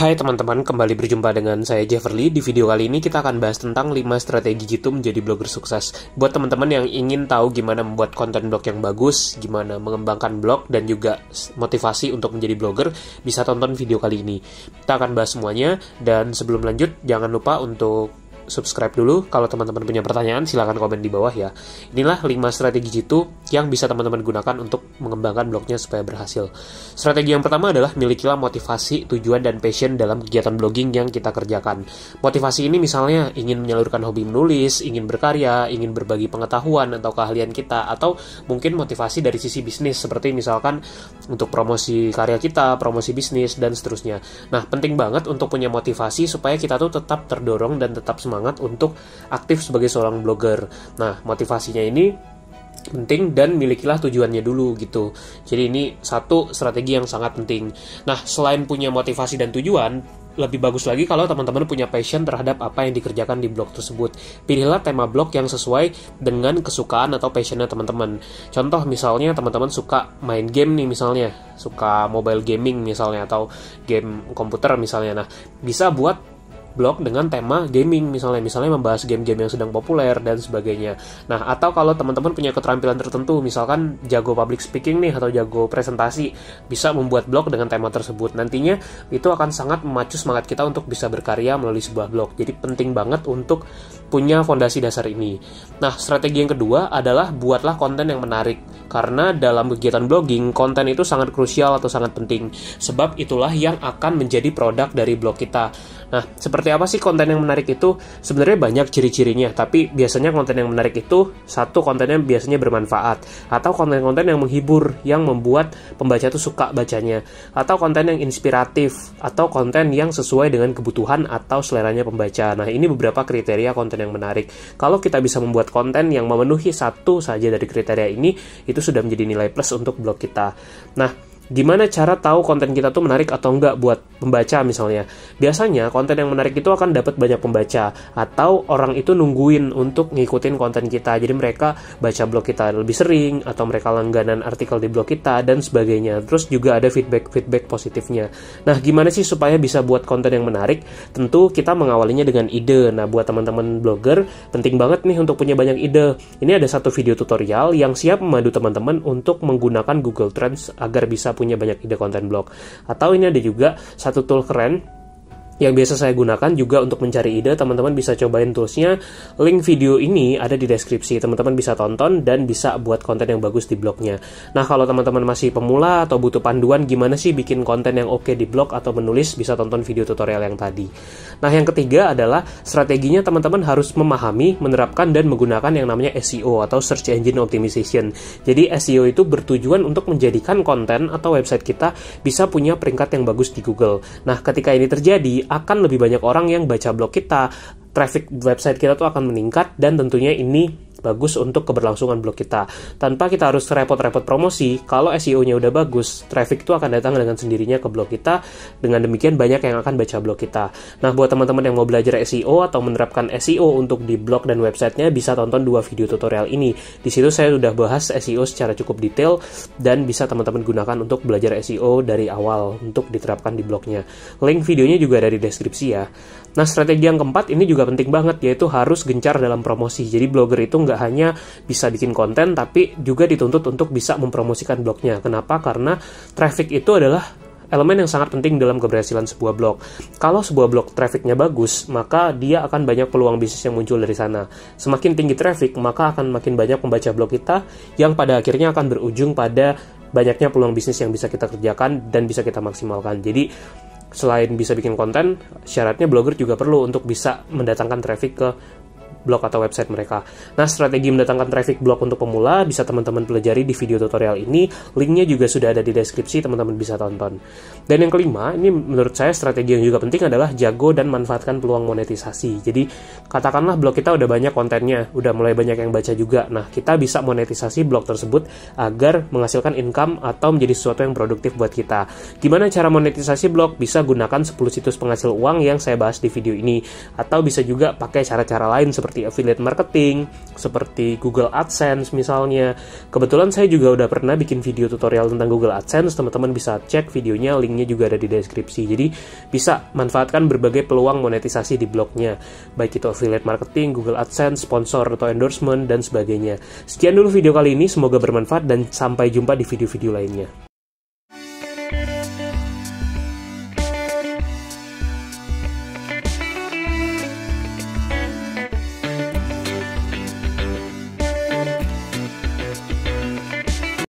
Hai teman-teman, kembali berjumpa dengan saya Jefferly. Di video kali ini kita akan bahas tentang 5 strategi jitu menjadi blogger sukses. Buat teman-teman yang ingin tahu gimana membuat konten blog yang bagus, gimana mengembangkan blog, dan juga motivasi untuk menjadi blogger, bisa tonton video kali ini. Kita akan bahas semuanya, dan sebelum lanjut, jangan lupa untuk subscribe dulu. Kalau teman-teman punya pertanyaan, silahkan komen di bawah ya. Inilah 5 strategi jitu yang bisa teman-teman gunakan untuk mengembangkan blognya supaya berhasil. Strategi yang pertama adalah milikilah motivasi, tujuan, dan passion dalam kegiatan blogging yang kita kerjakan. Motivasi ini misalnya ingin menyalurkan hobi menulis, ingin berkarya, ingin berbagi pengetahuan atau keahlian kita, atau mungkin motivasi dari sisi bisnis, seperti misalkan untuk promosi karya kita, promosi bisnis, dan seterusnya. Nah, penting banget untuk punya motivasi supaya kita tuh tetap terdorong dan tetap semangat untuk aktif sebagai seorang blogger. Nah, motivasinya ini penting dan milikilah tujuannya dulu gitu. Jadi ini satu strategi yang sangat penting. Nah, selain punya motivasi dan tujuan, lebih bagus lagi kalau teman-teman punya passion terhadap apa yang dikerjakan di blog tersebut. Pilihlah tema blog yang sesuai dengan kesukaan atau passionnya teman-teman. Contoh misalnya teman-teman suka main game nih misalnya, suka mobile gaming misalnya, atau game komputer misalnya. Nah, bisa buat blog dengan tema gaming misalnya membahas game-game yang sedang populer dan sebagainya. Nah, atau kalau teman-teman punya keterampilan tertentu, misalkan jago public speaking nih atau jago presentasi, bisa membuat blog dengan tema tersebut. Nantinya itu akan sangat memacu semangat kita untuk bisa berkarya melalui sebuah blog. Jadi penting banget untuk punya fondasi dasar ini. Nah, strategi yang kedua adalah buatlah konten yang menarik. Karena dalam kegiatan blogging, konten itu sangat krusial atau sangat penting. Sebab itulah yang akan menjadi produk dari blog kita. Nah, seperti apa sih konten yang menarik itu? Sebenarnya banyak ciri-cirinya, tapi biasanya konten yang menarik itu, satu, kontennya biasanya bermanfaat, atau konten-konten yang menghibur, yang membuat pembaca itu suka bacanya, atau konten yang inspiratif, atau konten yang sesuai dengan kebutuhan atau seleranya pembaca. Nah, ini beberapa kriteria konten yang menarik. Kalau kita bisa membuat konten yang memenuhi satu saja dari kriteria ini, itu sudah menjadi nilai plus untuk blog kita. Nah, gimana cara tahu konten kita tuh menarik atau enggak buat pembaca misalnya? Biasanya konten yang menarik itu akan dapat banyak pembaca, atau orang itu nungguin untuk ngikutin konten kita. Jadi mereka baca blog kita lebih sering, atau mereka langganan artikel di blog kita, dan sebagainya. Terus juga ada feedback positifnya. Nah, gimana sih supaya bisa buat konten yang menarik? Tentu kita mengawalinya dengan ide. Nah, buat teman-teman blogger, penting banget nih untuk punya banyak ide. Ini ada satu video tutorial yang siap memandu teman-teman untuk menggunakan Google Trends agar bisa punya banyak ide konten blog. Atau ini ada juga satu tool keren yang biasa saya gunakan juga untuk mencari ide. Teman-teman bisa cobain toolsnya. Link video ini ada di deskripsi. Teman-teman bisa tonton dan bisa buat konten yang bagus di blognya. Nah, kalau teman-teman masih pemula atau butuh panduan gimana sih bikin konten yang oke di blog atau menulis, bisa tonton video tutorial yang tadi. Nah, yang ketiga adalah strateginya teman-teman harus memahami, menerapkan, dan menggunakan yang namanya SEO atau Search Engine Optimization. Jadi SEO itu bertujuan untuk menjadikan konten atau website kita bisa punya peringkat yang bagus di Google. Nah, ketika ini terjadi, akan lebih banyak orang yang baca blog kita, traffic website kita tuh akan meningkat, dan tentunya ini bagus untuk keberlangsungan blog kita. Tanpa kita harus repot-repot promosi, kalau SEO-nya udah bagus, traffic itu akan datang dengan sendirinya ke blog kita. Dengan demikian banyak yang akan baca blog kita. Nah, buat teman-teman yang mau belajar SEO atau menerapkan SEO untuk di blog dan websitenya, bisa tonton 2 video tutorial ini. Di situ saya sudah bahas SEO secara cukup detail dan bisa teman-teman gunakan untuk belajar SEO dari awal untuk diterapkan di blognya. Link videonya juga ada di deskripsi ya. Nah, strategi yang keempat ini juga penting banget, yaitu harus gencar dalam promosi. Jadi blogger itu nggak hanya bisa bikin konten, tapi juga dituntut untuk bisa mempromosikan blognya. Kenapa? Karena traffic itu adalah elemen yang sangat penting dalam keberhasilan sebuah blog. Kalau sebuah blog trafficnya bagus, maka dia akan banyak peluang bisnis yang muncul dari sana. Semakin tinggi traffic, maka akan makin banyak pembaca blog kita, yang pada akhirnya akan berujung pada banyaknya peluang bisnis yang bisa kita kerjakan dan bisa kita maksimalkan. Jadi selain bisa bikin konten, syaratnya blogger juga perlu untuk bisa mendatangkan traffic ke blog atau website mereka. Nah, strategi mendatangkan traffic blog untuk pemula bisa teman-teman pelajari di video tutorial ini. Linknya juga sudah ada di deskripsi, teman-teman bisa tonton. Dan yang kelima, ini menurut saya strategi yang juga penting adalah jago dan manfaatkan peluang monetisasi. Jadi, katakanlah blog kita udah banyak kontennya, udah mulai banyak yang baca juga. Nah, kita bisa monetisasi blog tersebut agar menghasilkan income atau menjadi sesuatu yang produktif buat kita. Gimana cara monetisasi blog? Bisa gunakan 10 situs penghasil uang yang saya bahas di video ini. Atau bisa juga pakai cara-cara lain seperti seperti affiliate marketing, seperti Google AdSense misalnya. Kebetulan saya juga udah pernah bikin video tutorial tentang Google AdSense, teman-teman bisa cek videonya, linknya juga ada di deskripsi. Jadi bisa manfaatkan berbagai peluang monetisasi di blognya, baik itu affiliate marketing, Google AdSense, sponsor atau endorsement, dan sebagainya. Sekian dulu video kali ini, semoga bermanfaat dan sampai jumpa di video-video lainnya.